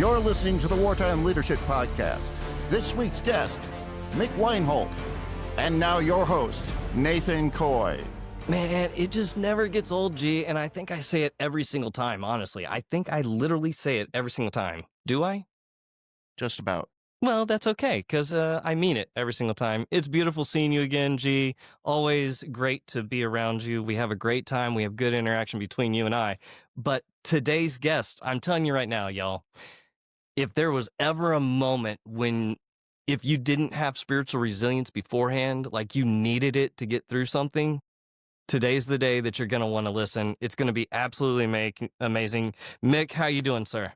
You're listening to the Wartime Leadership Podcast. This week's guest, Mick Wienholt. And now your host, Nathan Coy. Man, it just never gets old, G, and I think I say it every single time, honestly. I think I literally say it every single time. Do I? Just about. Well, that's okay, because I mean it every single time. It's beautiful seeing you again, G. Always great to be around you. We have a great time. We have good interaction between you and I. But today's guest, I'm telling you right now, y'all, if there was ever a moment when if you didn't have spiritual resilience beforehand, like you needed it to get through something, today's the day that you're going to want to listen. It's going to be absolutely amazing. Mick, how you doing, sir?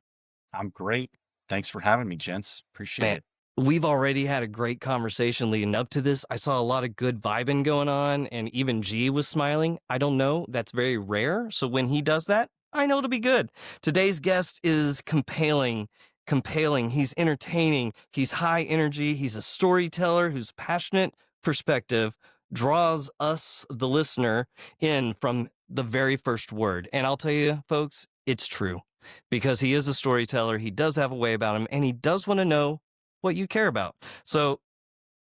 I'm great. Thanks for having me, gents. Appreciate it. We've already had a great conversation leading up to this. I saw a lot of good vibing going on, and even G was smiling. I don't know. That's very rare. So when he does that, I know it'll be good. Today's guest is compelling. He's entertaining. He's high energy. He's a storyteller whose passionate perspective draws us, the listener, in from the very first word. And I'll tell you, folks, it's true. Because he is a storyteller, he does have a way about him, and he does want to know what you care about. So,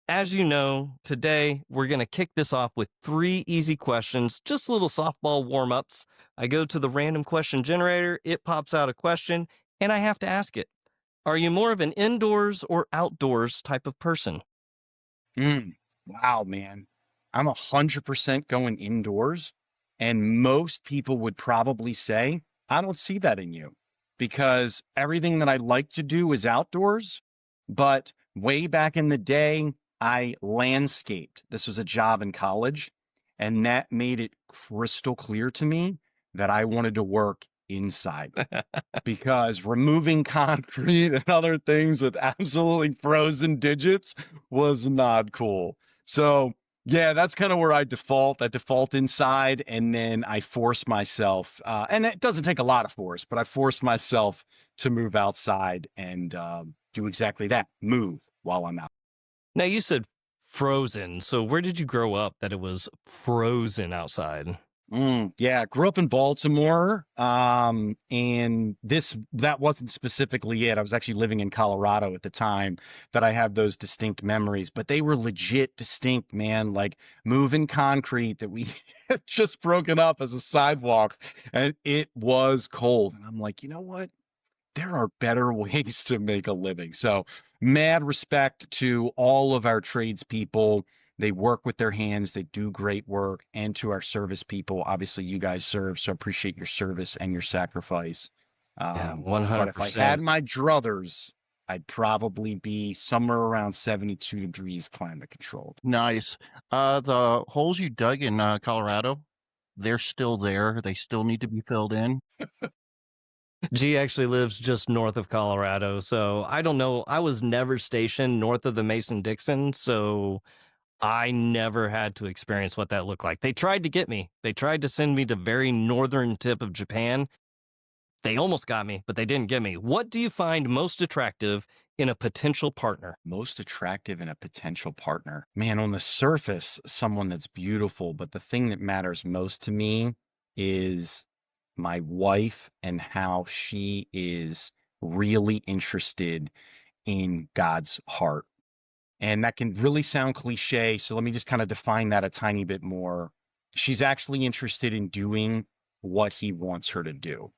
as you know, today we're going to kick this off with 3 easy questions, just little softball warm-ups. I go to the random question generator, it pops out a question, and I have to ask it. Are you more of an indoors or outdoors type of person? Wow, man. I'm 100% going indoors, and most people would probably say, I don't see that in you, because everything that I like to do is outdoors. But way back in the day, I landscaped. This was a job in college, and that made it crystal clear to me that I wanted to work inside because removing concrete and other things with absolutely frozen digits was not cool. So yeah, that's kind of where I default. I default inside, and then I force myself, and it doesn't take a lot of force, but I force myself to move outside and do exactly that, move while I'm out. Now, you said frozen. So where did you grow up that it was frozen outside? Yeah, grew up in Baltimore, and that wasn't specifically it. I was actually living in Colorado at the time that I have those distinct memories, but they were legit distinct, man, like moving concrete that we had just broken up as a sidewalk, and it was cold. And I'm like, you know what? There are better ways to make a living. So mad respect to all of our tradespeople. They work with their hands. They do great work. And to our service people, obviously you guys serve. So appreciate your service and your sacrifice. Yeah, 100%. But if I had my druthers, I'd probably be somewhere around 72 degrees climate controlled. Nice. The holes you dug in Colorado, they're still there. They still need to be filled in. G actually lives just north of Colorado, so I don't know. I was never stationed north of the Mason-Dixon, so I never had to experience what that looked like. They tried to get me. They tried to send me to very northern tip of Japan. They almost got me, but they didn't get me. What do you find most attractive in a potential partner? Most attractive in a potential partner? Man, on the surface, someone that's beautiful, but the thing that matters most to me is my wife and how she is really interested in God's heart. And that can really sound cliche. So let me just kind of define that a tiny bit more. She's actually interested in doing what he wants her to do.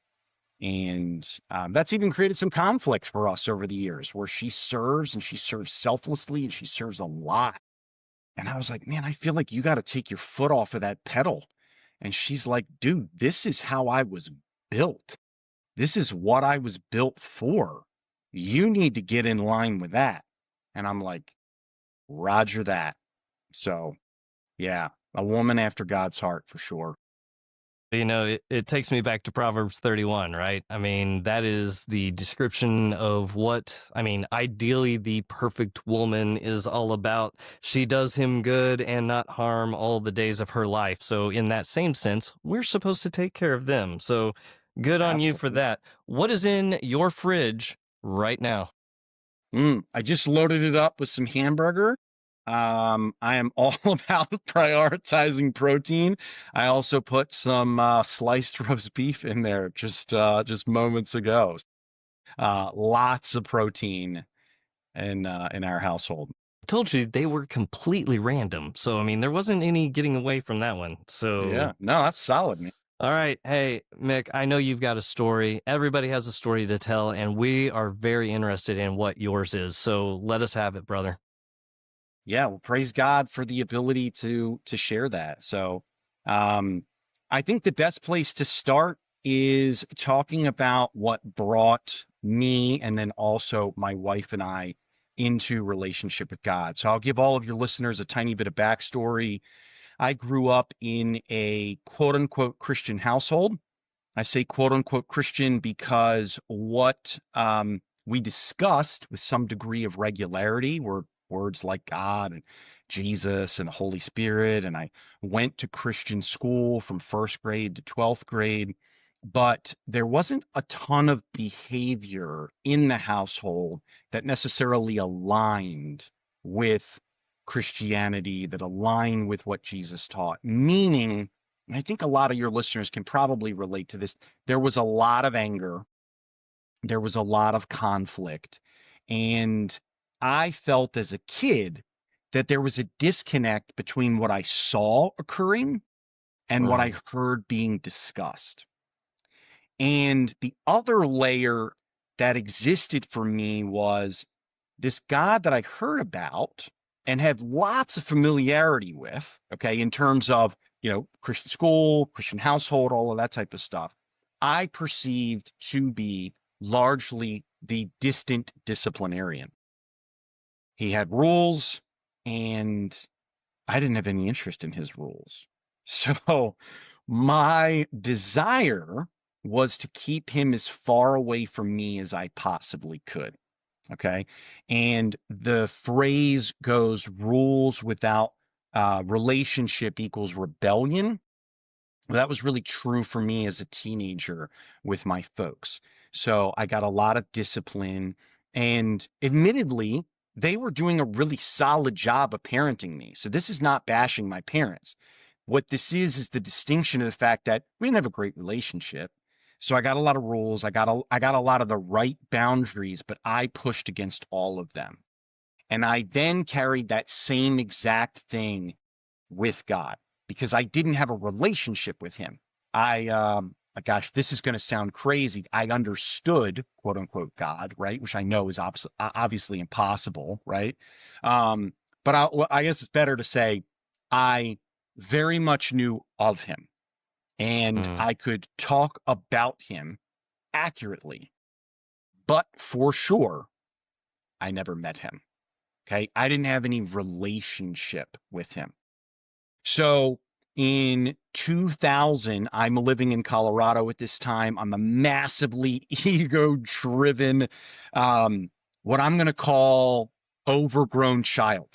And that's even created some conflict for us over the years where she serves, and she serves selflessly, and she serves a lot. And I was like, man, I feel like you got to take your foot off of that pedal. And she's like, dude, this is how I was built. This is what I was built for. You need to get in line with that. And I'm like, Roger that. So, yeah, a woman after God's heart for sure. You know, it takes me back to Proverbs 31, right? I mean, that is the description of what, ideally the perfect woman is all about. She does him good and not harm all the days of her life. So in that same sense, we're supposed to take care of them. So good on you for that. What is in your fridge right now? I just loaded it up with some hamburger. I am all about prioritizing protein. I also put some sliced roast beef in there just moments ago. Lots of protein in our household. I told you they were completely random. So, I mean, there wasn't any getting away from that one. Yeah, So, no, that's solid, man. all right. Hey, Mick, I know you've got a story. Everybody has a story to tell, and we are very interested in what yours is. So let us have it, brother. Yeah, well, praise God for the ability to share that. So, I think the best place to start is talking about what brought me and then also my wife and I into relationship with God. So I'll give all of your listeners a tiny bit of backstory. I grew up in a quote unquote Christian household. I say quote unquote Christian because what we discussed with some degree of regularity were words like God and Jesus and the Holy Spirit. And I went to Christian school from first grade to 12th grade, but there wasn't a ton of behavior in the household that necessarily aligned with Christianity, that aligned with what Jesus taught, meaning, and I think a lot of your listeners can probably relate to this. There was a lot of anger. There was a lot of conflict. And I felt as a kid that there was a disconnect between what I saw occurring and what I heard being discussed. And the other layer that existed for me was this God that I heard about and had lots of familiarity with, okay, in terms of, Christian school, Christian household, all of that type of stuff, I perceived to be largely the distant disciplinarian. He had rules, and I didn't have any interest in his rules. So my desire was to keep him as far away from me as I possibly could. Okay. And the phrase goes, rules without relationship equals rebellion. That was really true for me as a teenager with my folks. So I got a lot of discipline, and admittedly, they were doing a really solid job of parenting me. So this is not bashing my parents. What this is the distinction of the fact that we didn't have a great relationship. So I got a lot of rules. I got a lot of the right boundaries, but I pushed against all of them. And I then carried that same exact thing with God because I didn't have a relationship with him. Gosh, this is going to sound crazy. I understood, quote unquote, God, right? Which I know is obviously impossible, right? But I guess it's better to say I very much knew of him, and I could talk about him accurately, but for sure, I never met him. Okay. I didn't have any relationship with him. So in 2000, I'm living in Colorado at this time. I'm a massively ego driven, what I'm going to call overgrown child.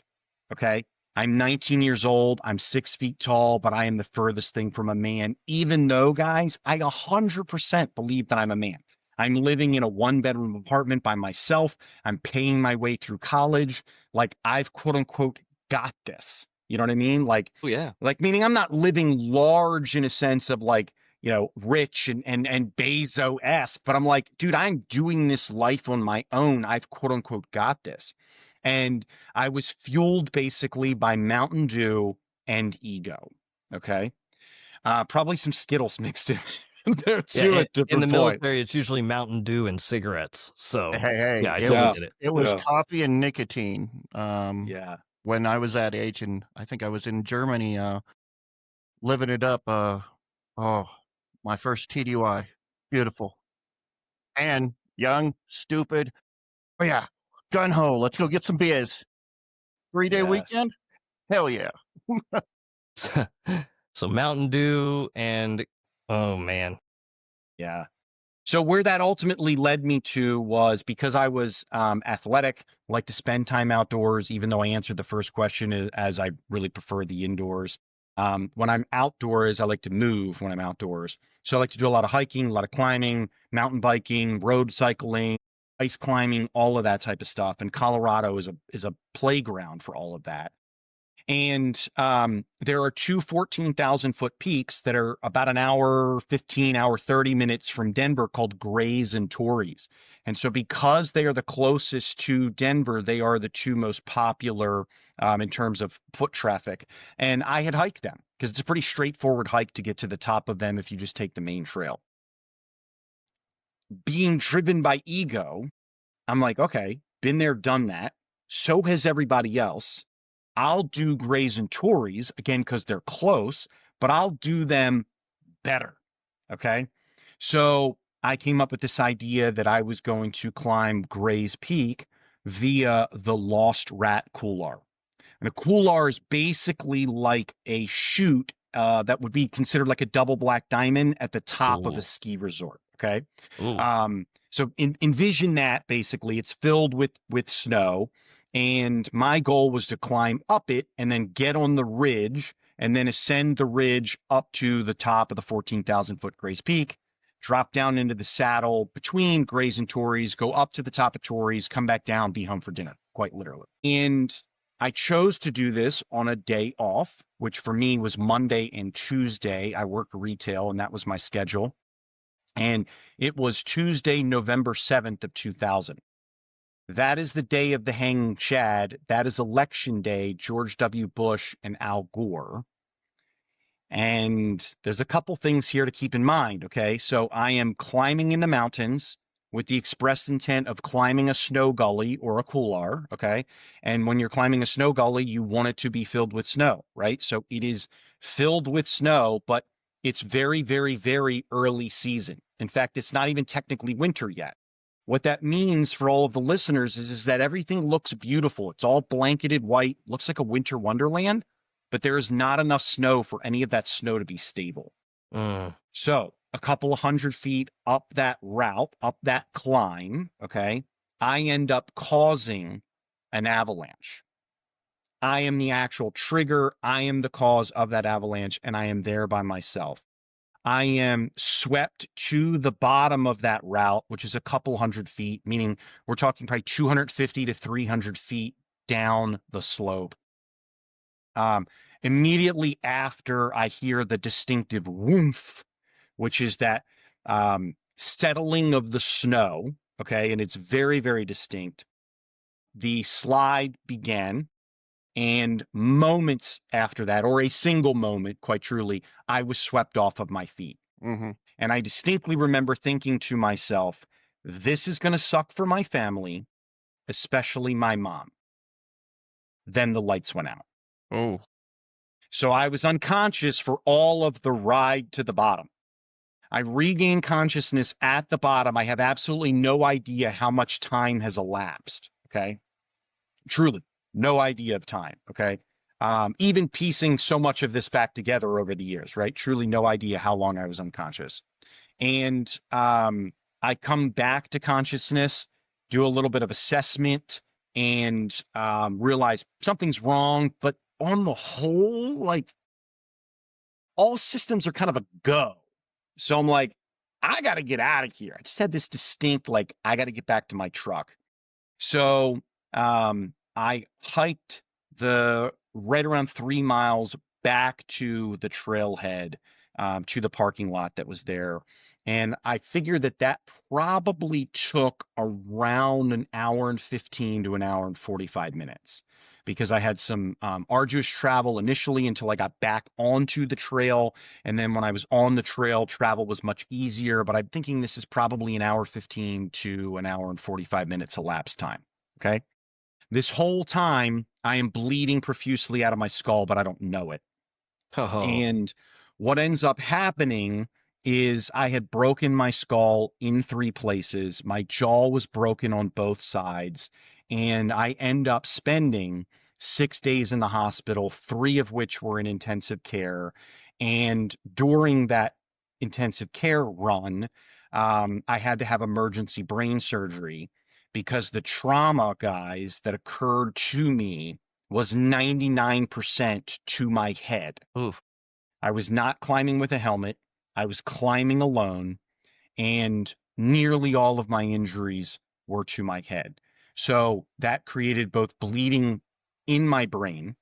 Okay. I'm 19 years old. I'm 6 feet tall, but I am the furthest thing from a man, even though, guys, I 100% believe that I'm a man. I'm living in a 1-bedroom apartment by myself. I'm paying my way through college. Like, I've quote unquote got this. You know what I mean? Like, Oh, yeah. like meaning I'm not living large in a sense of like, rich and Bezos-esque, but I'm like, dude, I'm doing this life on my own. I've quote unquote got this. And I was fueled basically by Mountain Dew and ego. Okay. Probably some Skittles mixed in there too at In different the points. military, it's usually Mountain Dew and cigarettes. So, Hey, yeah, I it totally was get it. it was Yeah. coffee and nicotine. Yeah. When I was that age, and I think I was in Germany, living it up. Oh, my first TDY, beautiful, and young, stupid. Oh yeah, gun ho. Let's go get some beers. 3-day Yes. weekend. Hell yeah. So Mountain Dew and oh man. Yeah. So where that ultimately led me to was because I was athletic, like to spend time outdoors, even though I answered the first question as I really prefer the indoors. When I'm outdoors, I like to move when I'm outdoors. So I like to do a lot of hiking, a lot of climbing, mountain biking, road cycling, ice climbing, all of that type of stuff. And Colorado is a playground for all of that. And there are two 14,000-foot peaks that are about an hour, 15 hour, 30 minutes from Denver called Grays and Torreys. And so because they are the closest to Denver, they are the two most popular in terms of foot traffic. And I had hiked them because it's a pretty straightforward hike to get to the top of them if you just take the main trail. Being driven by ego, I'm like, okay, been there, done that. So has everybody else. I'll do Grays and Tories, again, because they're close, but I'll do them better. Okay. So I came up with this idea that I was going to climb Gray's Peak via the Lost Rat Couloir. And a couloir is basically like a chute that would be considered like a double black diamond at the top of a Ooh. ski resort. Okay. Ooh. So envision that basically it's filled with snow. And my goal was to climb up it and then get on the ridge and then ascend the ridge up to the top of the 14,000 foot Gray's Peak, drop down into the saddle between Grays and Tories, go up to the top of Tories, come back down, be home for dinner, quite literally. And I chose to do this on a day off, which for me was Monday and Tuesday. I worked retail and that was my schedule. And it was Tuesday, November 7th of 2000. That is the day of the hanging Chad. That is election day, George W. Bush and Al Gore. And there's a couple things here to keep in mind, okay? So I am climbing in the mountains with the express intent of climbing a snow gully or a couloir, okay? And when you're climbing a snow gully, you want it to be filled with snow, right? So it is filled with snow, but it's very, very, very early season. In fact, it's not even technically winter yet. What that means for all of the listeners is that everything looks beautiful. It's all blanketed white, looks like a winter wonderland, but there is not enough snow for any of that snow to be stable. So a couple of 100 feet up that route, up that climb, okay, I end up causing an avalanche. I am the actual trigger. I am the cause of that avalanche, and I am there by myself. I am swept to the bottom of that route, which is a couple 100 feet, meaning we're talking probably 250 to 300 feet down the slope. Immediately after I hear the distinctive whoomph, which is that settling of the snow, okay, and it's very, very distinct. The slide began, and moments after that, or a single moment, quite truly, I was swept off of my feet. Mm-hmm. And I distinctly remember thinking to myself, this is going to suck for my family, especially my mom. Then the lights went out. Oh. So I was unconscious for all of the ride to the bottom. I regained consciousness at the bottom. I have absolutely no idea how much time has elapsed. Okay. Truly, no idea of time. Okay. Even piecing so much of this back together over the years, right? Truly no idea how long I was unconscious. And I come back to consciousness, do a little bit of assessment, and realize something's wrong. But on the whole, like all systems are kind of a go. So I'm like, I got to get out of here. I just had this distinct, like, I got to get back to my truck. So I hiked the right around 3 miles back to the trailhead, to the parking lot that was there. And I figured that probably took around an hour and 15 to an hour and 45 minutes because I had some arduous travel initially until I got back onto the trail. And then when I was on the trail, travel was much easier. But I'm thinking this is probably an hour 15 to an hour and 45 minutes elapsed time. Okay. This whole time, I am bleeding profusely out of my skull, but I don't know it. Oh. And what ends up happening is I had broken my skull in 3 places. My jaw was broken on both sides. And I end up spending 6 days in the hospital, 3 of which were in intensive care. And during that intensive care run, I had to have emergency brain surgery because the trauma, guys, that occurred to me was 99% to my head. Oof. I was not climbing with a helmet. I was climbing alone, and nearly all of my injuries were to my head. So that created both bleeding in my brain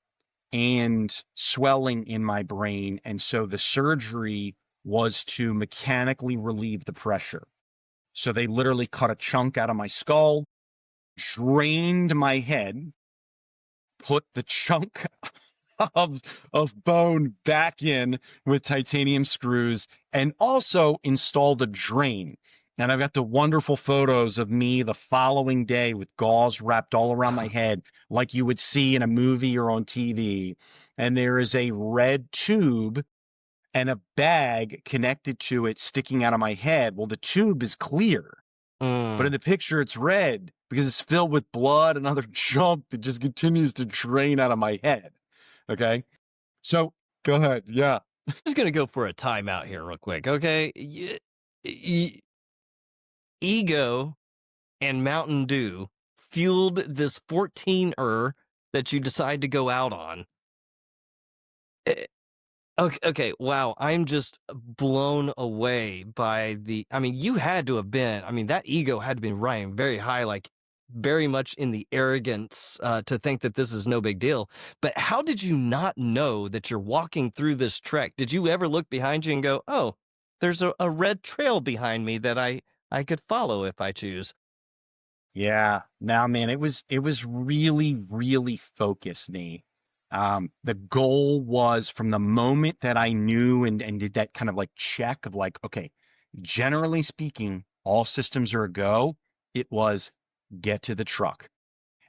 and swelling in my brain. And so the surgery was to mechanically relieve the pressure. So they literally cut a chunk out of my skull, drained my head, put the chunk of bone back in with titanium screws, and also installed a drain. And I've got the wonderful photos of me the following day with gauze wrapped all around my head, like you would see in a movie or on TV. And there is a red tube and a bag connected to it sticking out of my head. Well, the tube is clear, but in the picture it's red because it's filled with blood and other junk that just continues to drain out of my head. Okay. So go ahead. Yeah. I'm just going to go for a timeout here real quick. Okay. Ego and Mountain Dew fueled this 14er that you decide to go out on. Okay, wow. I'm just blown away by you had to have been, that ego had to be riding very high, like very much in the arrogance to think that this is no big deal. But how did you not know that you're walking through this trek? Did you ever look behind you and go, oh, there's a red trail behind me that I could follow if I choose? Yeah. Now, man, it was really, really focused, Nate. The goal was from the moment that I knew and did that kind of like check of like, okay, generally speaking, all systems are a go. It was get to the truck.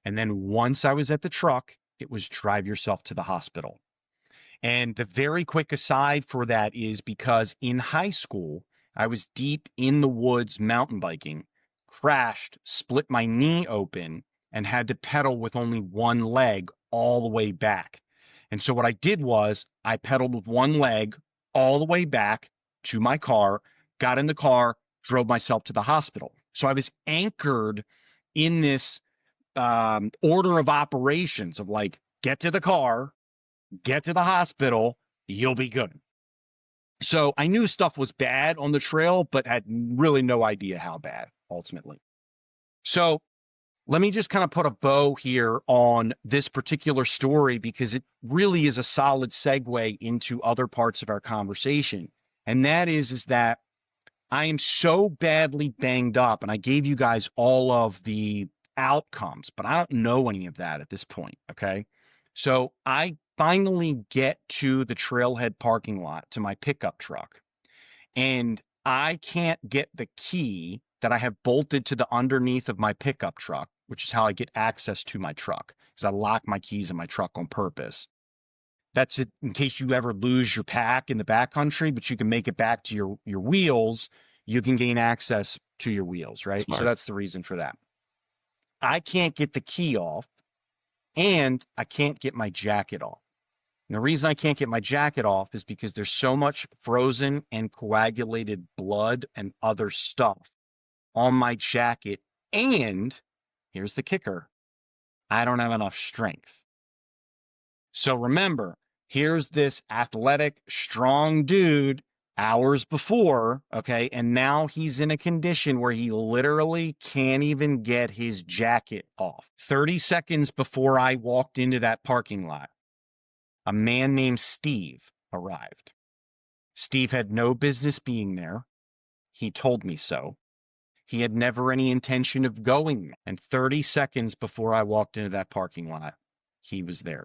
And then once I was at the truck, it was drive yourself to the hospital. And the very quick aside for that is because in high school, I was deep in the woods mountain biking, crashed, split my knee open, and had to pedal with only one leg all the way back. And so what I did was I pedaled with one leg all the way back to my car, got in the car, drove myself to the hospital. So I was anchored in this order of operations of like, get to the car, get to the hospital, you'll be good. So I knew stuff was bad on the trail, but had really no idea how bad ultimately. So let me just kind of put a bow here on this particular story because it really is a solid segue into other parts of our conversation. And that is that I am so badly banged up, and I gave you guys all of the outcomes, but I don't know any of that at this point. Okay. So I finally get to the trailhead parking lot to my pickup truck, and I can't get the key that I have bolted to the underneath of my pickup truck, which is how I get access to my truck because I lock my keys in my truck on purpose. That's it in case you ever lose your pack in the backcountry, but you can make it back to your wheels. You can gain access to your wheels, right? Smart. So that's the reason for that. I can't get the key off, and I can't get my jacket off. And the reason I can't get my jacket off is because there's so much frozen and coagulated blood and other stuff on my jacket. And here's the kicker, I don't have enough strength. So remember, here's this athletic, strong dude hours before, okay? And now he's in a condition where he literally can't even get his jacket off. 30 seconds before I walked into that parking lot, a man named Steve arrived. Steve had no business being there. He told me so. He had never any intention of going. And 30 seconds before I walked into that parking lot, he was there.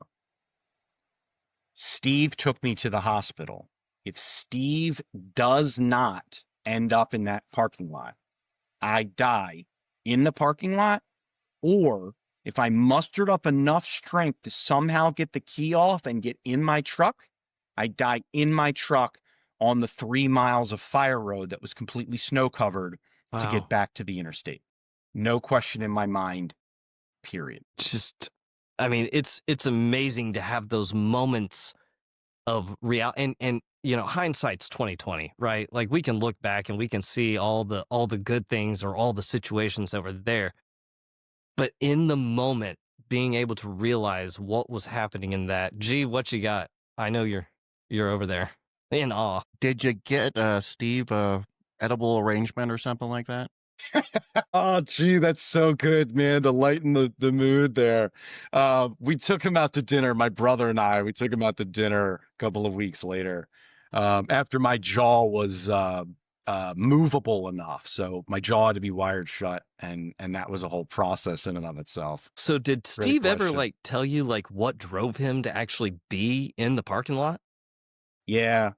Steve took me to the hospital. If Steve does not end up in that parking lot, I die in the parking lot, or if I mustered up enough strength to somehow get the key off and get in my truck, I die in my truck on the 3 miles of fire road that was completely snow covered to get back to the interstate. No question in my mind, period. It's amazing to have those moments of real and hindsight's 2020, right? Like we can look back and we can see all the good things or all the situations that were there. But in the moment, being able to realize what was happening in that, gee, what you got? I know you're over there in awe. Did you get Steve edible arrangement or something like that? Oh, gee, that's so good, man, to lighten the mood there. We took him out to dinner, my brother and we took him out to dinner a couple of weeks later. After my jaw was movable enough. So my jaw had to be wired shut, and that was a whole process in and of itself. So did Great Steve ever question. tell you what drove him to actually be in the parking lot? Yeah.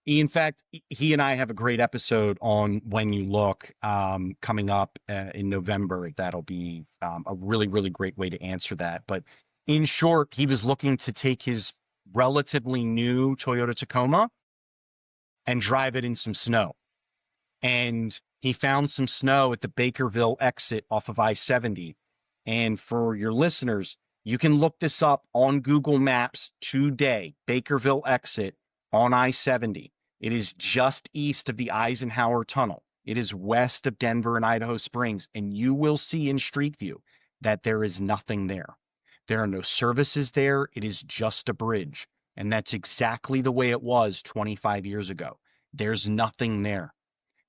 In fact, he and I have a great episode on When You Look coming up in November. That'll be a really, really great way to answer that. But in short, he was looking to take his relatively new Toyota Tacoma and drive it in some snow. And he found some snow at the Bakerville exit off of I-70. And for your listeners, you can look this up on Google Maps today, Bakerville exit on I-70. It is just east of the Eisenhower Tunnel. It is west of Denver and Idaho Springs, and you will see in Street View that there is nothing there. There are no services there. It is just a bridge. And that's exactly the way it was 25 years ago. There's nothing there.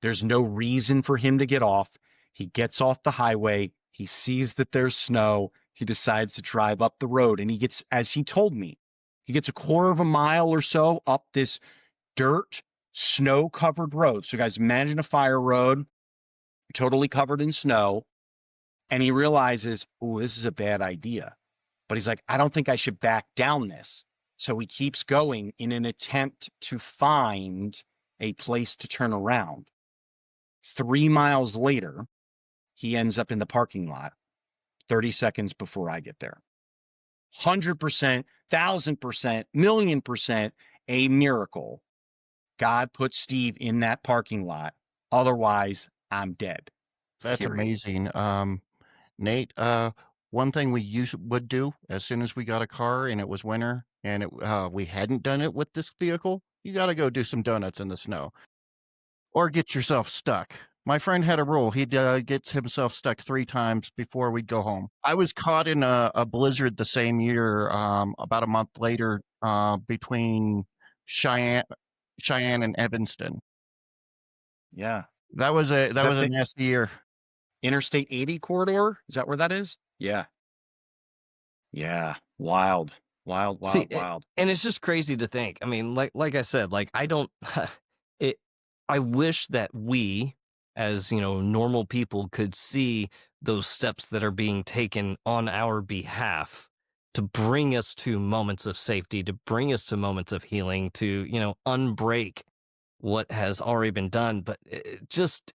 There's no reason for him to get off. He gets off the highway. He sees that there's snow. He decides to drive up the road, and he gets, as he told me, he gets a quarter of a mile or so up this dirt, snow-covered road. So guys, imagine a fire road totally covered in snow, and he realizes, oh, this is a bad idea. But he's like, I don't think I should back down this. So he keeps going in an attempt to find a place to turn around. 3 miles later, he ends up in the parking lot 30 seconds before I get there. 100%, 1,000%, million% a miracle. God put Steve in that parking lot. Otherwise, I'm dead. That's Period. amazing. Nate, one thing would do as soon as we got a car and it was winter and we hadn't done it with this vehicle, you got to go do some donuts in the snow or get yourself stuck. My friend had a rule. He'd gets himself stuck 3 times before we'd go home. I was caught in a blizzard the same year, about a month later, between Cheyenne, Cheyenne and Evanston. Yeah. That was a Is that that was a the nasty year. Interstate 80 corridor? Is that where that is? Yeah. Yeah. Wild. Wild, See, wild, wild. and it's just crazy to think. I mean, like I said, I don't it I wish that we as, normal people could see those steps that are being taken on our behalf to bring us to moments of safety, to bring us to moments of healing, to, unbreak what has already been done, but just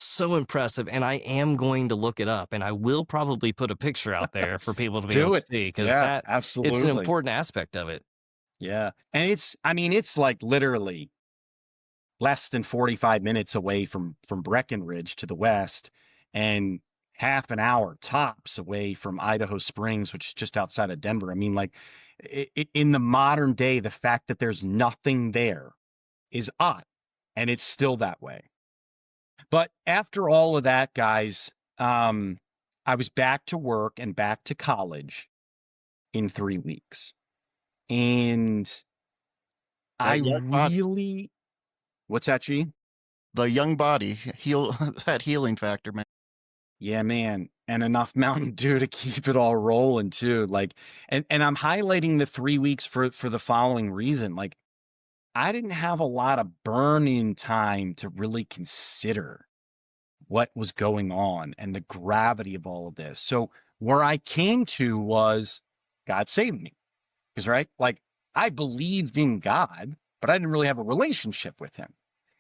so impressive, and I am going to look it up, and I will probably put a picture out there for people to be able Do to it. see because Yeah, it's an absolutely. important aspect of it. Yeah. And it's like literally less than 45 minutes away from Breckenridge to the west, and half an hour tops away from Idaho Springs, which is just outside of Denver. I mean, like in the modern day, the fact that there's nothing there is odd, and it's still that way. But after all of that, guys, I was back to work and back to college in 3 weeks. And I That young body, really, what's that, G? the young body, heal that healing factor, man. Yeah, man. And enough Mountain Dew to keep it all rolling too. Like, and I'm highlighting the 3 weeks for the following reason. Like, I didn't have a lot of burn-in time to really consider what was going on and the gravity of all of this. So where I came to was God saved me. Because, right, like I believed in God, but I didn't really have a relationship with him.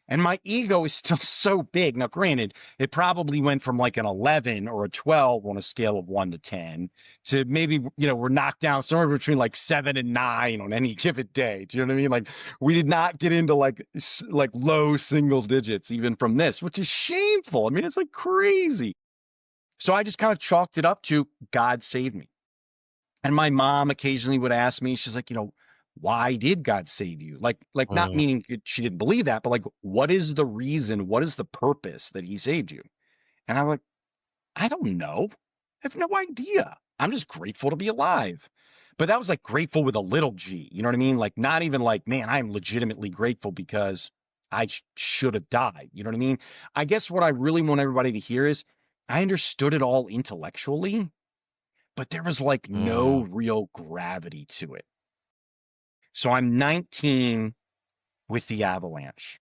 And my ego is still so big. Now, granted, it probably went from like an 11 or a 12 on a scale of 1 to 10 to maybe, we're knocked down somewhere between like 7 and 9 on any given day. Do you know what I mean? Like we did not get into like low single digits even from this, which is shameful. I mean, it's like crazy. So I just kind of chalked it up to God save me. And my mom occasionally would ask me, she's like, why did God save you? Like not Mm. meaning she didn't believe that, but like, what is the reason? What is the purpose that he saved you? And I'm like, I don't know. I have no idea. I'm just grateful to be alive. But that was like grateful with a little g. You know what I mean? Like, not even like, man, I'm legitimately grateful because I should have died. You know what I mean? I guess what I really want everybody to hear is I understood it all intellectually, but there was like no Mm. real gravity to it. So I'm 19 with the Avalanche.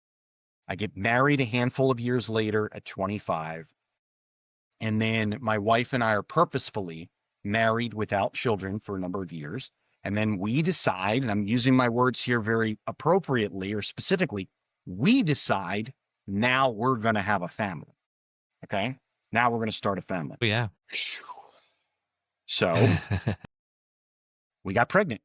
I get married a handful of years later at 25. And then my wife and I are purposefully married without children for a number of years. And then we decide, and I'm using my words here very appropriately or specifically, we decide now we're going to have a family. Okay. Now we're going to start a family. Yeah. So we got pregnant.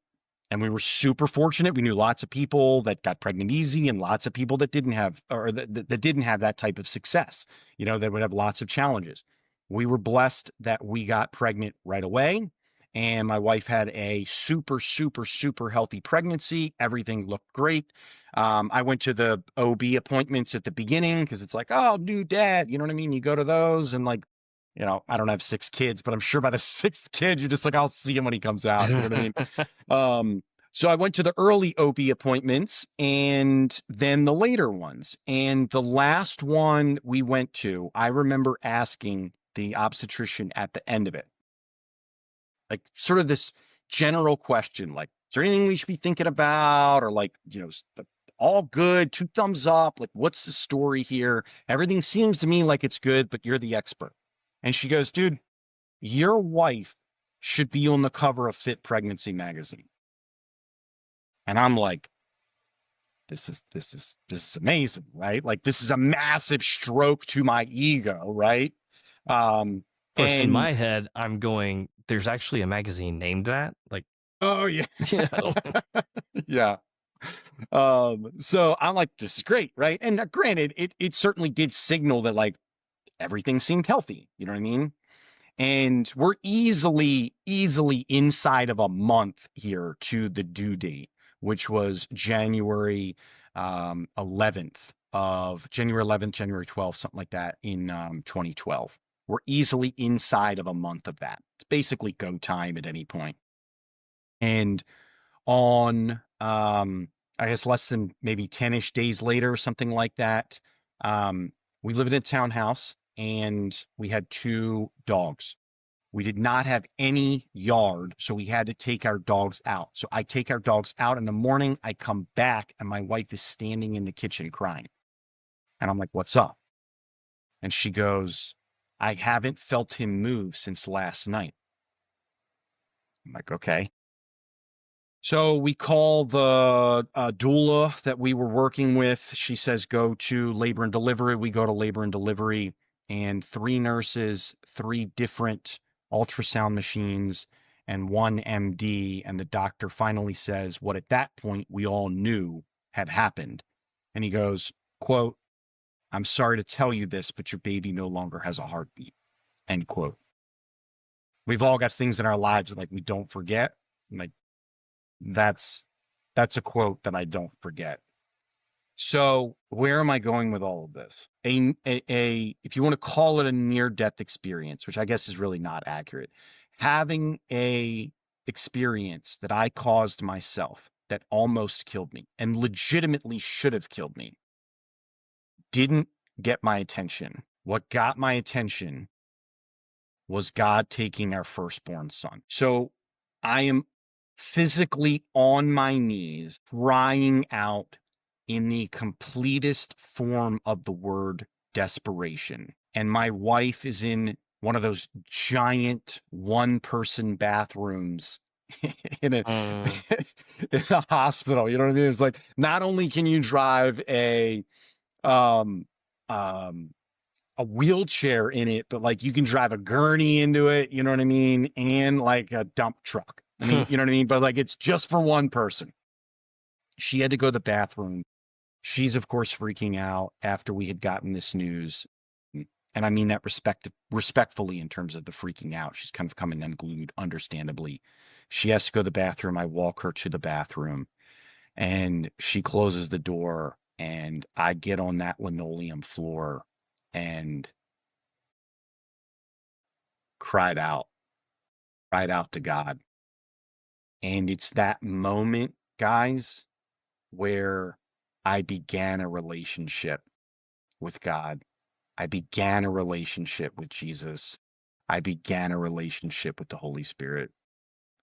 And we were super fortunate. We knew lots of people that got pregnant easy and lots of people that didn't have, or that didn't have that type of success, that would have lots of challenges. We were blessed that we got pregnant right away. And my wife had a super, super, super healthy pregnancy. Everything looked great. I went to the OB appointments at the beginning because it's like, oh, new dad. You know what I mean? You go to those and like, I don't have 6 kids, but I'm sure by the 6th kid, you're just like, I'll see him when he comes out. You know what I mean? So I went to the early OB appointments and then the later ones. And the last one we went to, I remember asking the obstetrician at the end of it, like sort of this general question, like, is there anything we should be thinking about? Or like, all good, 2 thumbs up. Like, what's the story here? Everything seems to me like it's good, but you're the expert. And she goes, dude, your wife should be on the cover of Fit Pregnancy magazine. And I'm like, this is amazing, right? Like, this is a massive stroke to my ego, right? Of course, in And my head, I'm going, there's actually a magazine named that. Like, oh yeah, you know. yeah. So I'm like, this is great, right? And granted, it certainly did signal that like everything seemed healthy. You know what I mean? And we're easily inside of a month here to the due date, which was January 11th, January 12th, something like that in 2012. We're easily inside of a month of that. It's basically go time at any point. And on, I guess less than maybe 10-ish days later, something like that, we lived in a townhouse and we had 2 dogs. We did not have any yard, so we had to take our dogs out. So I take our dogs out in the morning. I come back, and my wife is standing in the kitchen crying. And I'm like, what's up? And she goes, I haven't felt him move since last night. I'm like, okay. So we call the doula that we were working with. She says, go to labor and delivery. We go to labor and delivery, and 3 nurses, 3 different ultrasound machines, and 1 MD. And the doctor finally says what at that point we all knew had happened. And he goes, quote, I'm sorry to tell you this, but your baby no longer has a heartbeat, end quote. We've all got things in our lives that like we don't forget. Like that's a quote that I don't forget. So where am I going with all of this? If you want to call it a near-death experience, which I guess is really not accurate, having a experience that I caused myself that almost killed me and legitimately should have killed me didn't get my attention. What got my attention was God taking our firstborn son. So I am physically on my knees, crying out in the completest form of the word desperation. And my wife is in one of those giant 1-person bathrooms in a in a hospital. You know what I mean? It's like, not only can you drive um a wheelchair in it, but like you can drive a gurney into it, you know what I mean? And like a dump truck. I mean, you know what I mean? But like it's just for 1 person. She had to go to the bathroom. She's of course freaking out after we had gotten this news. And I mean that respectfully in terms of the freaking out. She's kind of coming unglued, understandably. She has to go to the bathroom. I walk her to the bathroom and she closes the door and I get on that linoleum floor and cried out to God. And it's that moment, guys, where I began a relationship with God. I began a relationship with Jesus. I began a relationship with the Holy Spirit.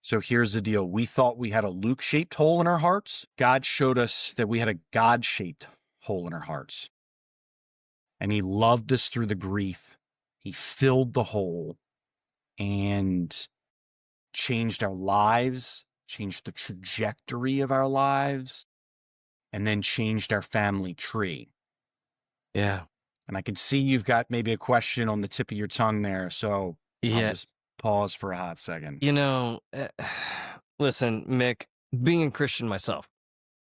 So here's the deal. We thought we had a Luke-shaped hole in our hearts. God showed us that we had a God-shaped hole in our hearts. and he loved us through the grief. He filled the hole and changed our lives, changed the trajectory of our lives, and then changed our family tree. Yeah. And I can see you've got maybe a question on the tip of your tongue there, so I'll Yeah. just pause for a hot second. You know, listen, Mick, being a Christian myself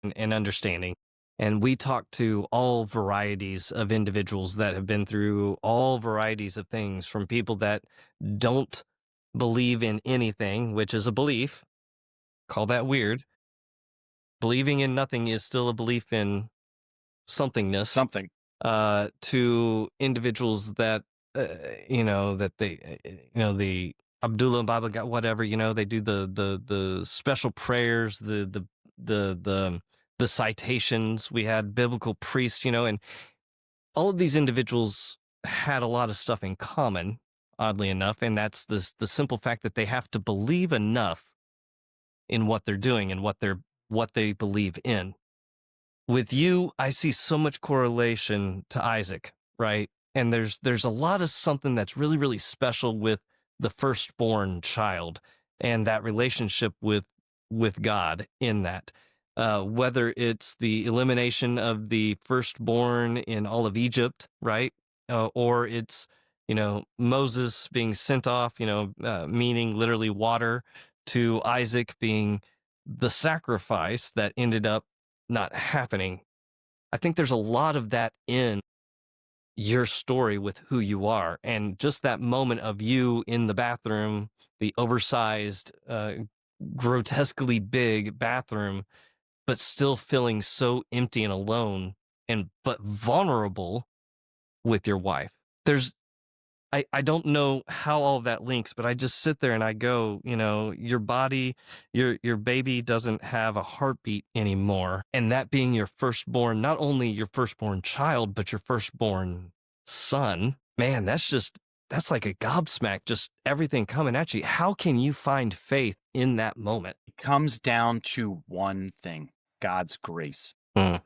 and understanding, and we talk to all varieties of individuals that have been through all varieties of things, from people that don't believe in anything, which is a belief. Call that weird. Believing in nothing is still a belief in somethingness. Something. To individuals that that they the Abdullah Baba got whatever, they do the special prayers, the citations. We had biblical priests, and all of these individuals had a lot of stuff in common, oddly enough, and that's the simple fact that they have to believe enough in what they're doing and what they believe in. With you, I see so much correlation to Isaac, right? And there's a lot of something that's really, really special with the firstborn child and that relationship with God in that. Whether it's the elimination of the firstborn in all of Egypt, right? Or it's, Moses being sent off, meaning literally water, to Isaac being the sacrifice that ended up not happening. I think there's a lot of that in your story with who you are, and just that moment of you in the bathroom, the oversized, grotesquely big bathroom, but still feeling so empty and alone, and but vulnerable with your wife. I don't know how all of that links, but I just sit there and I go, your body, your baby doesn't have a heartbeat anymore. And that being your firstborn, not only your firstborn child, but your firstborn son, man, that's like a gobsmack, just everything coming at you. How can you find faith in that moment? It comes down to one thing: God's grace. Mm.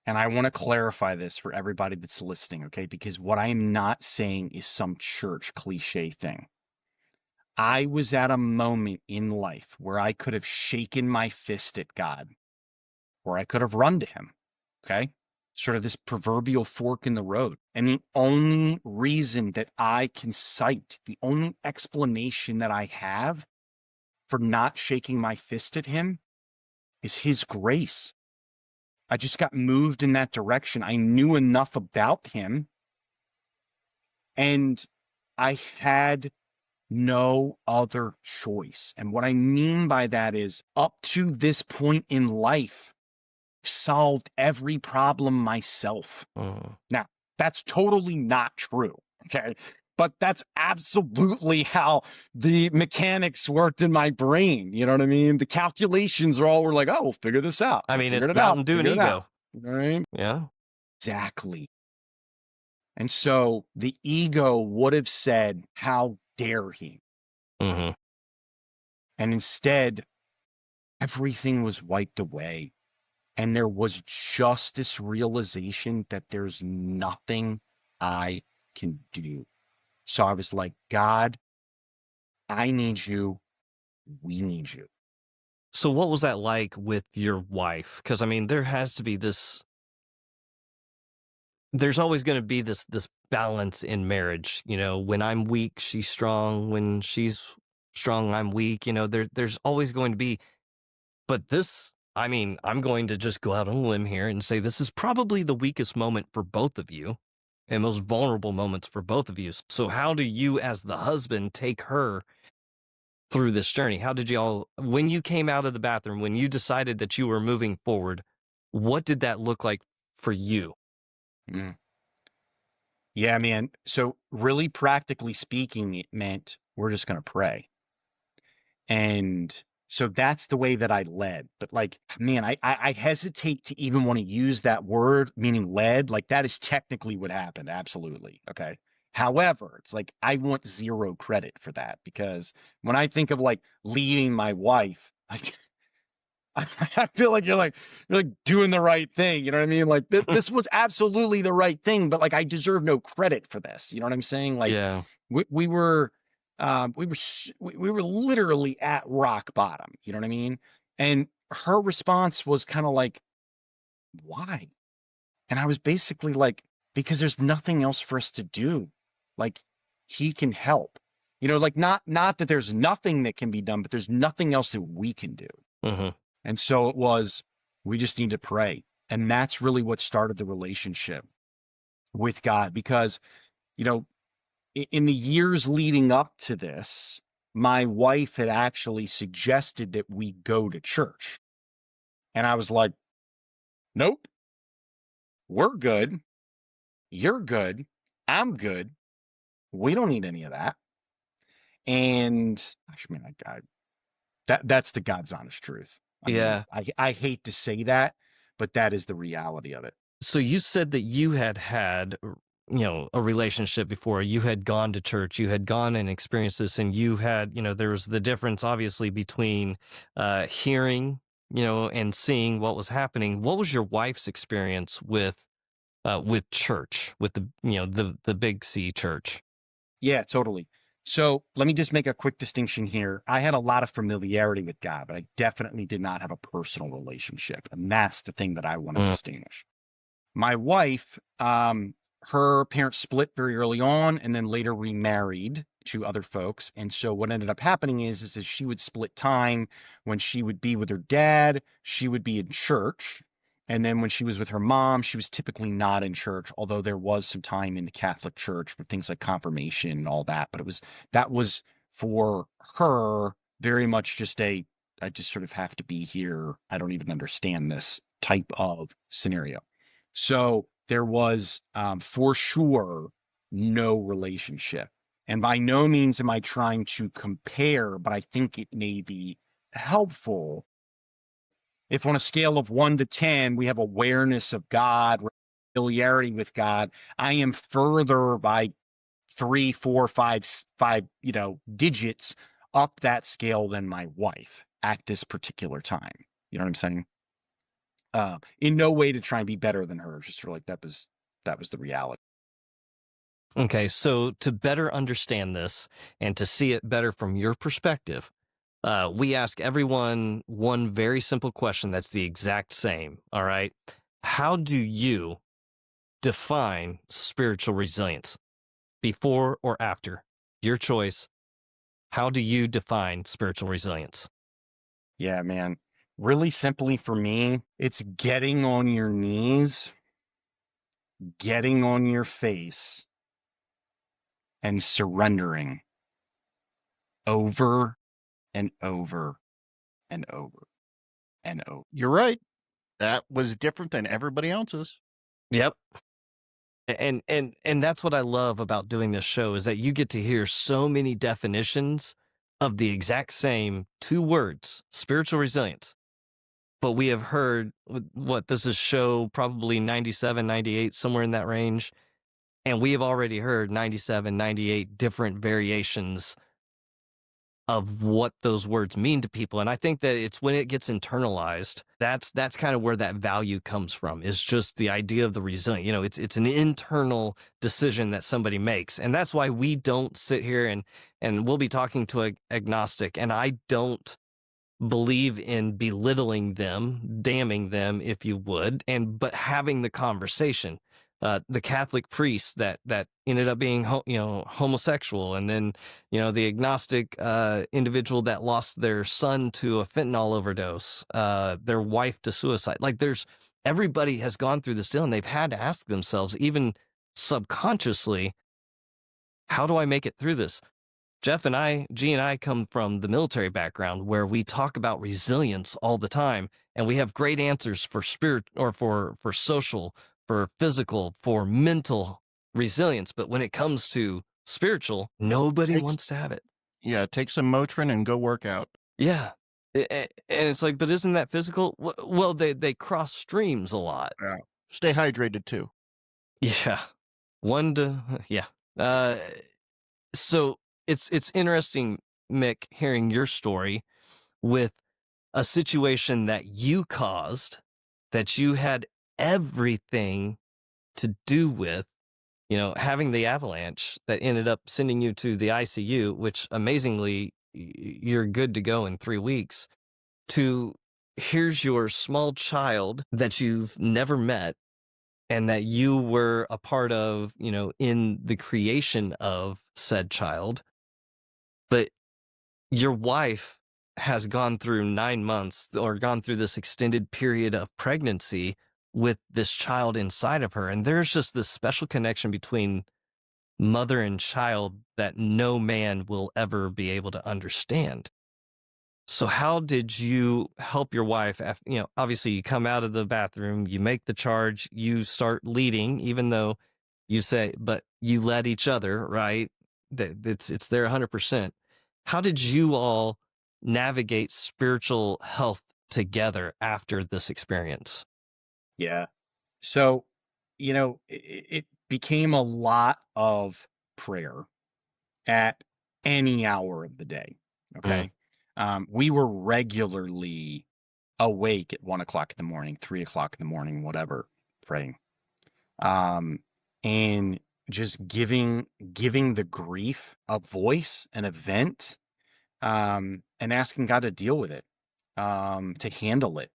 And I want to clarify this for everybody that's listening, okay? Because what I am not saying is some church cliche thing. I was at a moment in life where I could have shaken my fist at God, or I could have run to him, okay? Sort of this proverbial fork in the road. And the only reason that I can cite, the only explanation that I have for not shaking my fist at him is his grace. I just got moved in that direction. I knew enough about him, and I had no other choice. And what I mean by that is, up to this point in life, I've solved every problem myself. Mm. Now, that's totally not true, okay? But that's absolutely how the mechanics worked in my brain. You know what I mean? The calculations are all, we're like, oh, we'll figure this out. I We mean, it's figured it out. Mountain Dew and Figured it out. ego. All right? Yeah. Exactly. And so the ego would have said, how dare he? Mm-hmm. And instead, everything was wiped away. And there was just this realization that there's nothing I can do. So I was like, God, I need you. We need you. So what was that like with your wife? Because I mean, there has to be this. There's always going to be this balance in marriage. When I'm weak, she's strong. When she's strong, I'm weak. There's always going to be. But this, I mean, I'm going to just go out on a limb here and say this is probably the weakest moment for both of you, and most vulnerable moments for both of you. So how do you, as the husband, take her through this journey? How did y'all, when you came out of the bathroom, when you decided that you were moving forward, what did that look like for you? Mm. Yeah, man. So really practically speaking, it meant we're just going to pray. And so that's the way that I led. But like, man, I hesitate to even want to use that word, meaning led. Like, that is technically what happened. Absolutely. Okay. However, it's like, I want zero credit for that, because when I think of like leading my wife, like, I feel like you're like doing the right thing. You know what I mean? Like this was absolutely the right thing, but like I deserve no credit for this. You know what I'm saying? Like Yeah. we were we were literally at rock bottom. You know what I mean? And her response was kind of like, "Why?" And I was basically like, "Because there's nothing else for us to do. Like he can help." You know, like not that there's nothing that can be done, but there's nothing else that we can do. Hmm. And so it was, we just need to pray. And that's really what started the relationship with God. Because, you know, in the years leading up to this, my wife had actually suggested that we go to church. And I was like, nope, we're good. You're good. I'm good. We don't need any of that. And gosh, man, that's the God's honest truth. I mean, Yeah. I hate to say that, but that is the reality of it. So you said that you had a relationship before. You had gone to church. You had gone and experienced this, and you had, there's the difference obviously between hearing, and seeing what was happening. What was your wife's experience with church, with the big C church? Yeah, totally. So let me just make a quick distinction here. I had a lot of familiarity with God, but I definitely did not have a personal relationship. And that's the thing that I want to Mm. distinguish. My wife, her parents split very early on and then later remarried to other folks. And so what ended up happening is that she would split time. When she would be with her dad, she would be in church. And then when she was with her mom, she was typically not in church, although there was some time in the Catholic Church for things like confirmation and all that. But that was for her very much just I just sort of have to be here. I don't even understand this type of scenario. So there was, for sure, no relationship. And by no means am I trying to compare, but I think it may be helpful if on a scale of 1 to 10, we have awareness of God, familiarity with God. I am further by 3, 4, 5, 5, digits up that scale than my wife at this particular time. You know what I'm saying? In no way to try and be better than her. Just sort of like that was the reality. Okay, so to better understand this and to see it better from your perspective, we ask everyone one very simple question that's the exact same. All right. How do you define spiritual resilience? Before or after? Your choice. How do you define spiritual resilience? Yeah, man. Really simply for me, it's getting on your knees, getting on your face, and surrendering over and over and over and over. You're right. That was different than everybody else's. Yep. And that's what I love about doing this show is that you get to hear so many definitions of the exact same two words, spiritual resilience. But we have heard what this is show probably 97, 98, somewhere in that range. And we have already heard 97, 98 different variations of what those words mean to people. And I think that it's when it gets internalized, that's kind of where that value comes from, is just the idea of the resilient. It's an internal decision that somebody makes. And that's why we don't sit here and we'll be talking to a agnostic, and I don't believe in belittling them, damning them, if you would, but having the conversation. The Catholic priest that ended up being homosexual, and then the agnostic individual that lost their son to a fentanyl overdose, their wife to suicide. Like everybody has gone through this deal, and they've had to ask themselves, even subconsciously, how do I make it through this? G and I come from the military background where we talk about resilience all the time, and we have great answers for spirit or for social, for physical, for mental resilience. But when it comes to spiritual, nobody Take, wants to have it. yeah, take some Motrin and go work out. Yeah. And it's like, but isn't that physical? Well, they cross streams a lot. Yeah. Stay hydrated too. Yeah. Yeah. Uh, so it's interesting, Mick, hearing your story with a situation that you caused, that you had everything to do with, having the avalanche that ended up sending you to the ICU, which amazingly you're good to go in 3 weeks, to here's your small child that you've never met and that you were a part of, in the creation of said child. But your wife has gone through 9 months or gone through this extended period of pregnancy with this child inside of her. And there's just this special connection between mother and child that no man will ever be able to understand. So how did you help your wife after, obviously you come out of the bathroom, you make the charge, you start leading, even though you say, but you led each other, right? It's there 100%. How did you all navigate spiritual health together after this experience? Yeah. So, it became a lot of prayer at any hour of the day. Mm. Okay. We were regularly awake at 1 o'clock in the morning, 3 o'clock in the morning, whatever, praying. Um, and just giving the grief a voice, an event, and asking God to deal with it, to handle it.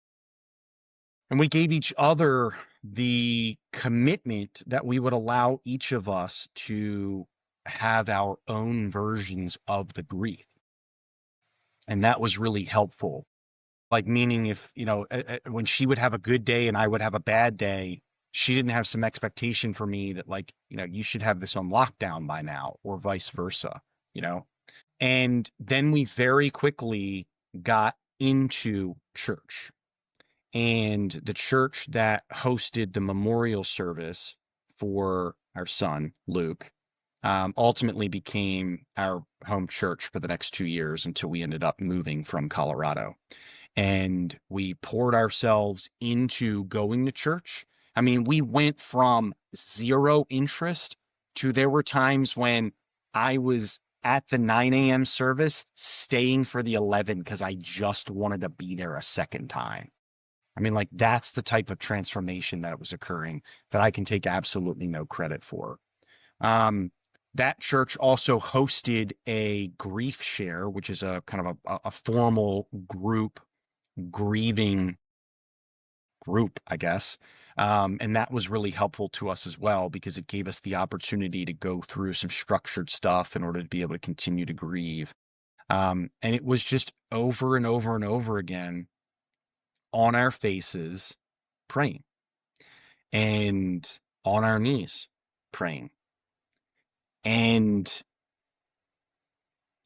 And we gave each other the commitment that we would allow each of us to have our own versions of the grief. And that was really helpful. Like, meaning if, when she would have a good day and I would have a bad day, she didn't have some expectation for me that, like, you should have this on lockdown by now, or vice versa, you know? And then we very quickly got into church. And the church that hosted the memorial service for our son, Luke, ultimately became our home church for the next 2 years until we ended up moving from Colorado. And we poured ourselves into going to church. I mean, we went from zero interest to, there were times when I was at the 9 a.m. service staying for the 11 because I just wanted to be there a second time. I mean, like, that's the type of transformation that was occurring that I can take absolutely no credit for. Um, that church also hosted a grief share, which is a kind of a formal group grieving group, I guess. And that was really helpful to us as well, because it gave us the opportunity to go through some structured stuff in order to be able to continue to grieve. And it was just over and over and over again on our faces praying, and on our knees praying. And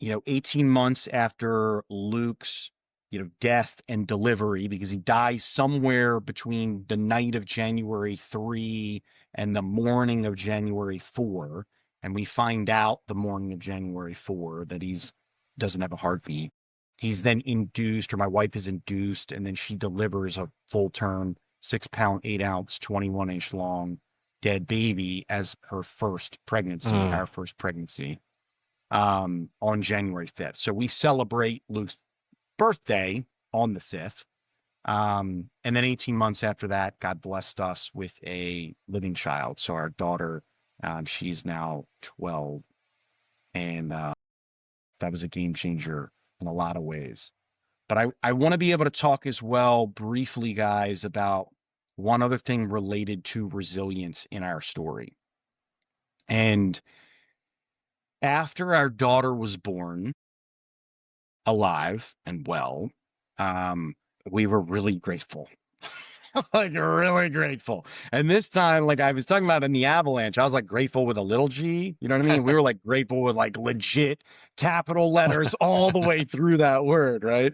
18 months after Luke's, death and delivery, because he dies somewhere between the night of January 3 and the morning of January 4. And we find out the morning of January 4 that he's doesn't have a heartbeat. He's then induced, or my wife is induced, and then she delivers a full term 6 pound, 8 ounce, 21-inch long dead baby as her first pregnancy, our first pregnancy, on January 5th. So we celebrate Luke's birthday on the 5th. And then 18 months after that, God blessed us with a living child. So our daughter, she's now 12. And that was a game changer in a lot of ways. But I want to be able to talk as well briefly, guys, about one other thing related to resilience in our story. And after our daughter was born, alive and well, we were really grateful. Like, really grateful. And this time, like I was talking about in the Avalanche, I was like grateful with a little G. You know what I mean? We were like grateful with like legit capital letters all the way through that word, right?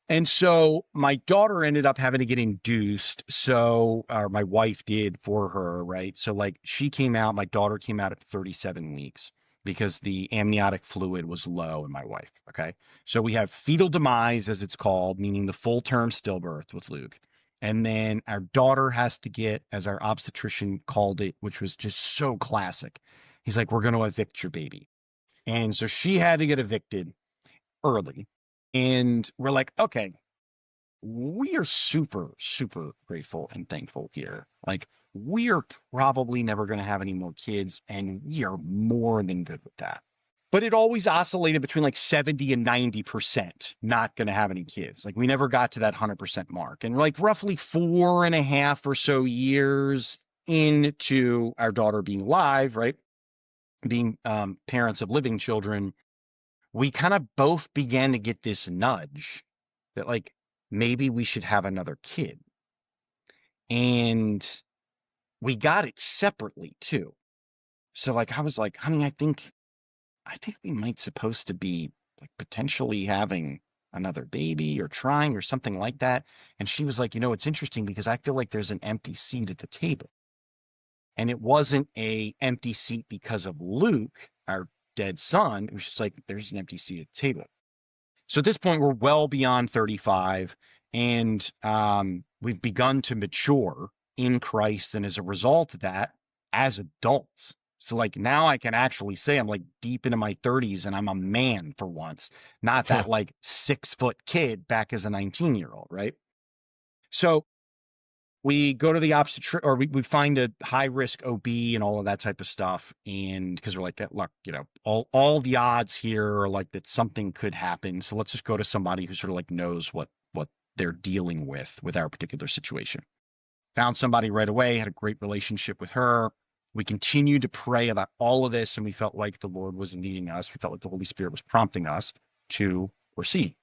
And so my daughter ended up having to get induced. So, or my wife did for her, right? So, like, she came out, my daughter came out at 37 weeks because the amniotic fluid was low in my wife. Okay. So we have fetal demise, as it's called, meaning the full term stillbirth with Luke. And then our daughter has to get, as our obstetrician called it, which was just so classic. He's like, we're going to evict your baby. And so she had to get evicted early. And we're like, okay, we are super, super grateful and thankful here. Like, we are probably never going to have any more kids, and we are more than good with that. But it always oscillated between like 70 and 90% not going to have any kids. Like, we never got to that 100% mark. And like roughly 4.5 or so years into our daughter being alive, right? Being parents of living children, we kind of both began to get this nudge that like maybe we should have another kid. And we got it separately too. So like I was like, honey, I think we might supposed to be like potentially having another baby or trying or something like that. And she was like, it's interesting because I feel like there's an empty seat at the table. And it wasn't a empty seat because of Luke, our dead son. It was just like, there's an empty seat at the table. So at this point, we're well beyond 35, and we've begun to mature in Christ. And as a result of that, as adults, so like now I can actually say I'm like deep into my 30s and I'm a man for once, not that like 6-foot kid back as a 19-year-old, right? So we go to the obstetric, or we find a high risk OB and all of that type of stuff. And because we're like, look, all the odds here are like that something could happen. So let's just go to somebody who sort of like knows what they're dealing with our particular situation. Found somebody right away, had a great relationship with her. We continued to pray about all of this, and we felt like the Lord was leading us. We felt like the Holy Spirit was prompting us to proceed.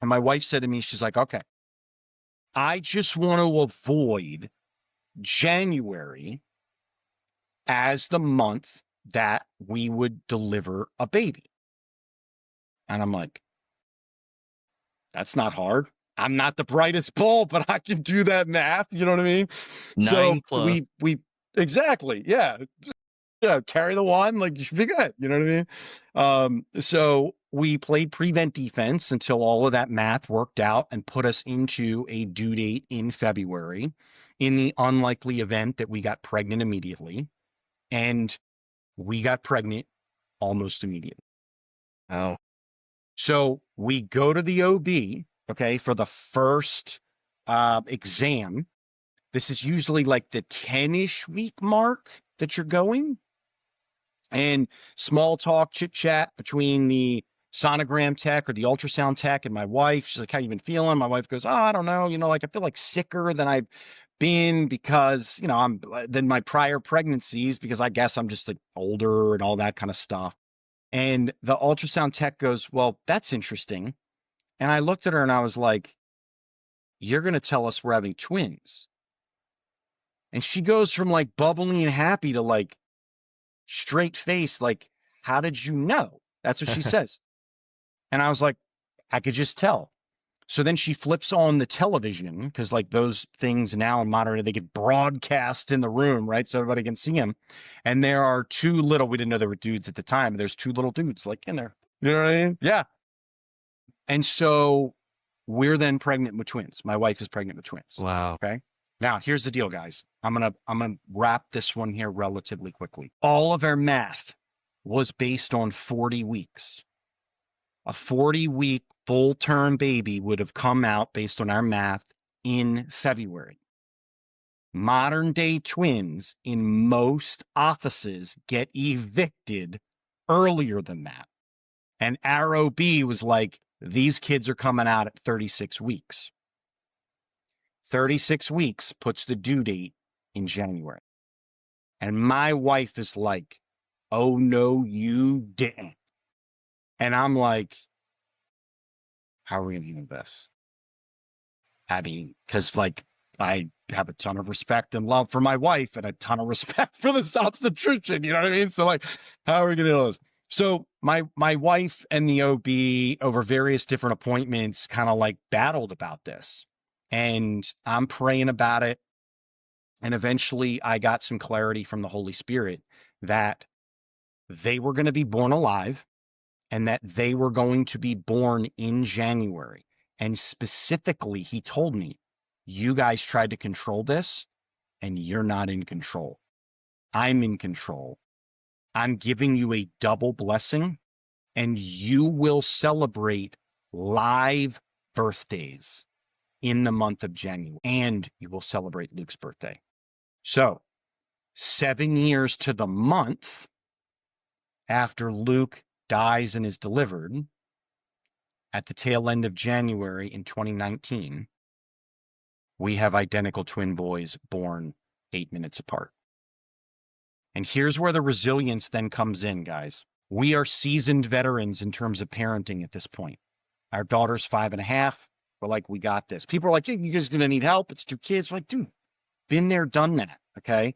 And my wife said to me, she's like, okay, I just want to avoid January as the month that we would deliver a baby. And I'm like, that's not hard. I'm not the brightest bulb, but I can do that math. You know what I mean? 9 plus. we exactly. Yeah. Yeah. Carry the one, like you should be good. You know what I mean? So we played prevent defense until all of that math worked out and put us into a due date in February in the unlikely event that we got pregnant immediately. And we got pregnant almost immediately. Oh. So we go to the OB, okay, for the first exam. This is usually like the 10-ish week mark that you're going. And small talk, chit chat between the sonogram tech or the ultrasound tech and my wife. She's like, how you been feeling? My wife goes, oh, I don't know. Like I feel like sicker than I've been because, I'm than my prior pregnancies because I guess I'm just like older and all that kind of stuff. And the ultrasound tech goes, well, that's interesting. And I looked at her and I was like, you're going to tell us we're having twins. And she goes from like bubbly and happy to like straight face, like, how did you know? That's what she says. And I was like, I could just tell. So then she flips on the television because like those things now in modern, they get broadcast in the room, right? So everybody can see them. And there are two little, we didn't know there were dudes at the time. There's two little dudes like in there. You know what I mean? Yeah. And so we're then pregnant with twins. My wife is pregnant with twins. Wow. Okay. Now here's the deal, guys. I'm gonna wrap this one here relatively quickly. All of our math was based on 40 weeks. A 40-week full-term baby would have come out based on our math in February. Modern day twins in most offices get evicted earlier than that. And our OB was like, these kids are coming out at 36 weeks. 36 weeks puts the due date in January. And my wife is like, oh, no, you didn't. And I'm like, how are we going to handle this? I mean, because like I have a ton of respect and love for my wife and a ton of respect for this obstetrician. You know what I mean? So like, how are we going to handle this? So my wife and the OB over various different appointments kind of like battled about this. And I'm praying about it. And eventually I got some clarity from the Holy Spirit that they were going to be born alive and that they were going to be born in January. And specifically, he told me, you guys tried to control this and you're not in control. I'm in control. I'm giving you a double blessing and you will celebrate live birthdays in the month of January, and you will celebrate Luke's birthday. So 7 years to the month after Luke dies and is delivered at the tail end of January in 2019, we have identical twin boys born 8 minutes apart. And here's where the resilience then comes in, guys. We are seasoned veterans in terms of parenting at this point. Our daughter's 5.5. We're like, we got this. People are like, hey, you guys gonna need help. It's 2 kids. We're like, dude, been there, done that. Okay.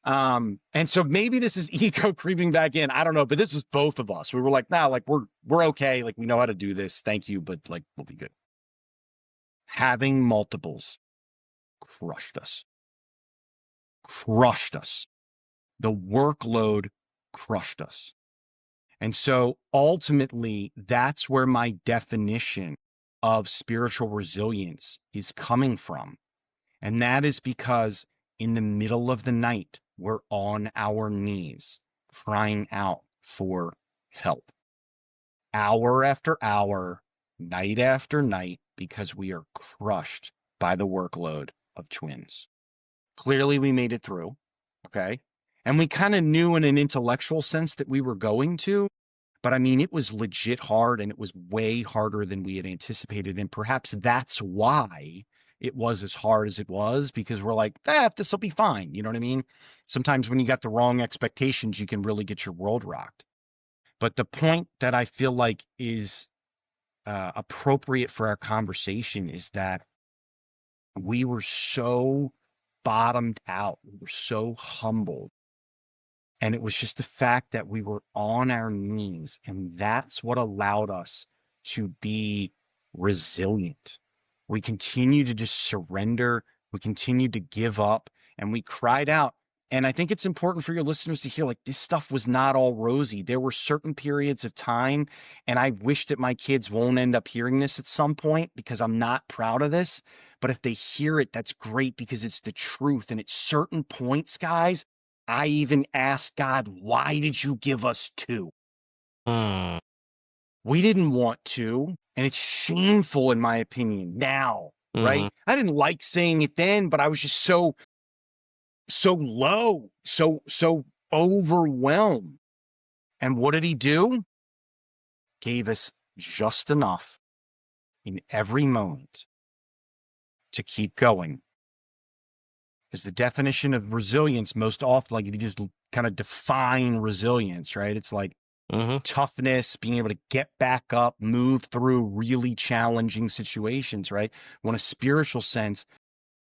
And so maybe this is ego creeping back in. I don't know, but this is both of us. We were like, nah, like we're okay. Like we know how to do this. Thank you, but like we'll be good. Having multiples crushed us. Crushed us. The workload crushed us. And so ultimately, that's where my definition of spiritual resilience is coming from. And that is because in the middle of the night, we're on our knees crying out for help. Hour after hour, night after night, because we are crushed by the workload of twins. Clearly, we made it through, okay? And we kind of knew in an intellectual sense that we were going to, but I mean, it was legit hard, and it was way harder than we had anticipated. And perhaps that's why it was as hard as it was, because we're like, this will be fine. You know what I mean? Sometimes when you got the wrong expectations, you can really get your world rocked. But the point that I feel like is appropriate for our conversation is that we were so bottomed out. We were so humbled. And it was just the fact that we were on our knees, and that's what allowed us to be resilient. We continued to just surrender. We continued to give up, and we cried out. And I think it's important for your listeners to hear, like, this stuff was not all rosy. There were certain periods of time, and I wish that my kids won't end up hearing this at some point because I'm not proud of this. But if they hear it, that's great because it's the truth. And at certain points, guys, I even asked God, why did you give us 2? Mm. We didn't want to, and it's shameful in my opinion now, right? I didn't like saying it then, but I was just so low, so overwhelmed. And what did he do? Gave us just enough in every moment to keep going. Because the definition of resilience most often, like if you just kind of define resilience, right? It's like toughness, being able to get back up, move through really challenging situations, right? Well, in a spiritual sense,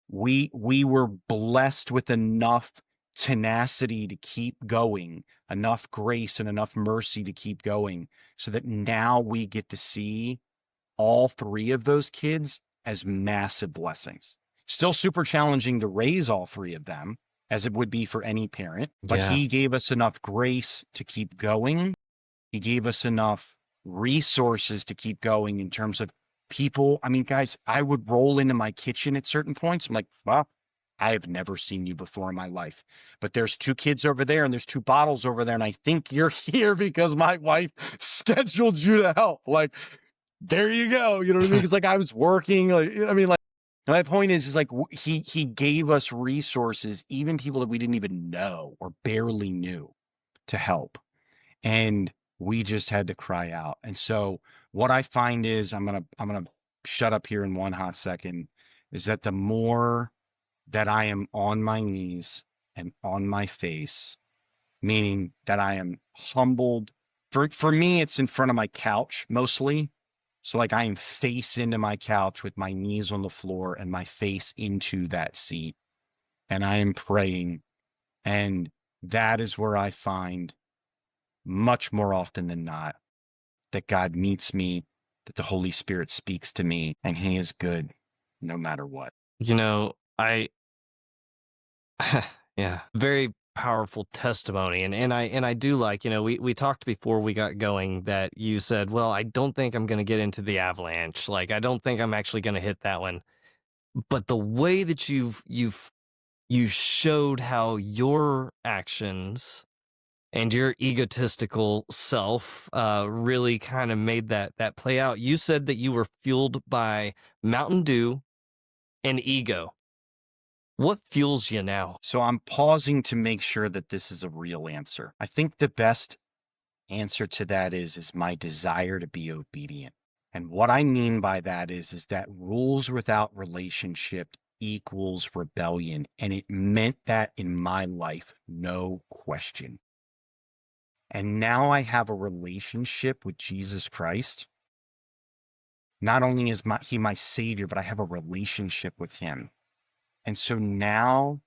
we were blessed with enough tenacity to keep going, enough grace and enough mercy to keep going, so that now we get to see all 3 of those kids as massive blessings. Still super challenging to raise all 3 of them, as it would be for any parent, but he gave us enough grace to keep going. He gave us enough resources to keep going in terms of people. I mean, guys, I would roll into my kitchen at certain points. I'm like, wow, I have never seen you before in my life, but there's 2 kids over there and there's 2 bottles over there. And I think you're here because my wife scheduled you to help. Like, there you go. You know what I mean? Because like I was working, like, I mean, like, my point is like he gave us resources, even people that we didn't even know or barely knew, to help. And we just had to cry out. And so what I find is, I'm gonna shut up here in one hot second, is that the more that I am on my knees and on my face, meaning that I am humbled. For me, it's in front of my couch mostly. So like I am face into my couch with my knees on the floor and my face into that seat. And I am praying. And that is where I find much more often than not that God meets me, that the Holy Spirit speaks to me, and he is good no matter what. You know, yeah, very powerful testimony. And I do like, we talked before we got going that you said, well, I don't think I'm going to get into the Avalanche. Like, I don't think I'm actually going to hit that one. But the way that you showed how your actions and your egotistical self really kind of made that play out. You said that you were fueled by Mountain Dew and ego. What fuels you now? So I'm pausing to make sure that this is a real answer. I think the best answer to that is my desire to be obedient. And what I mean by that is that rules without relationship equals rebellion. And it meant that in my life, no question. And now I have a relationship with Jesus Christ. Not only is he my savior, but I have a relationship with him. And so now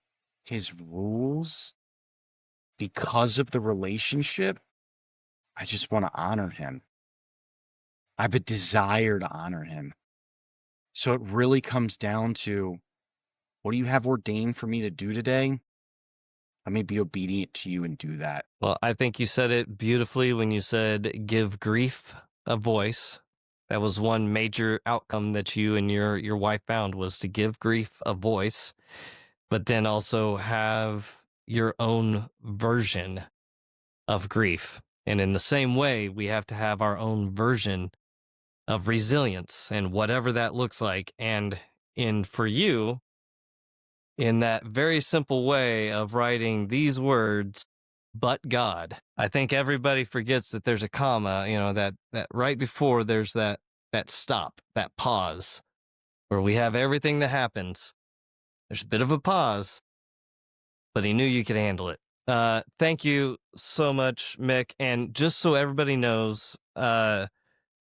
his rules, because of the relationship, I just want to honor him. I have a desire to honor him. So it really comes down to, what do you have ordained for me to do today? Let me be obedient to you and do that. Well, I think you said it beautifully when you said give grief a voice. That was one major outcome that you and your wife found, was to give grief a voice, but then also have your own version of grief. And in the same way, we have to have our own version of resilience, and whatever that looks like. And for you, in that very simple way of writing these words, but God. I think everybody forgets that there's a comma, that right before there's that stop, that pause, where we have everything that happens. There's a bit of a pause, but he knew you could handle it. Thank you so much, Mick. And just so everybody knows,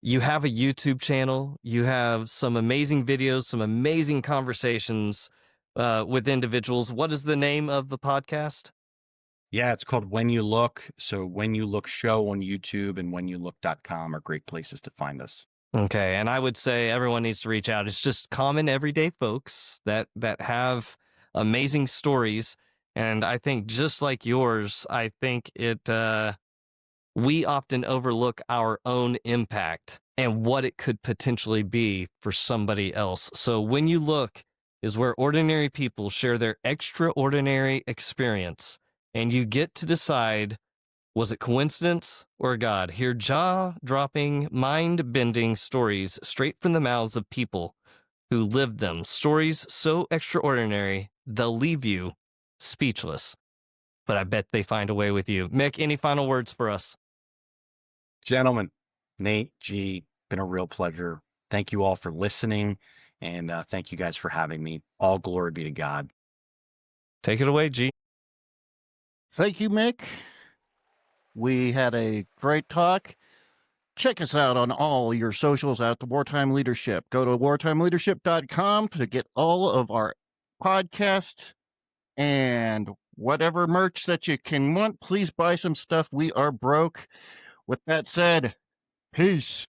you have a YouTube channel. You have some amazing videos, some amazing conversations with individuals. What is the name of the podcast? Yeah, it's called When You Look. So When You Look Show on YouTube and whenyoulook.com are great places to find us. Okay, and I would say everyone needs to reach out. It's just common everyday folks that have amazing stories, and I think just like yours, I think we often overlook our own impact and what it could potentially be for somebody else. So When You Look is where ordinary people share their extraordinary experience, and you get to decide, was it coincidence or God? Hear jaw-dropping, mind-bending stories straight from the mouths of people who lived them. Stories so extraordinary, they'll leave you speechless. But I bet they find a way with you. Mick, any final words for us? Gentlemen, Nate, G, been a real pleasure. Thank you all for listening, and thank you guys for having me. All glory be to God. Take it away, G. Thank you, Mick. We had a great talk. Check us out on all your socials at the Wartime Leadership. Go to wartimeleadership.com to get all of our podcasts and whatever merch that you can want. Please buy some stuff. We are broke. With that said, peace.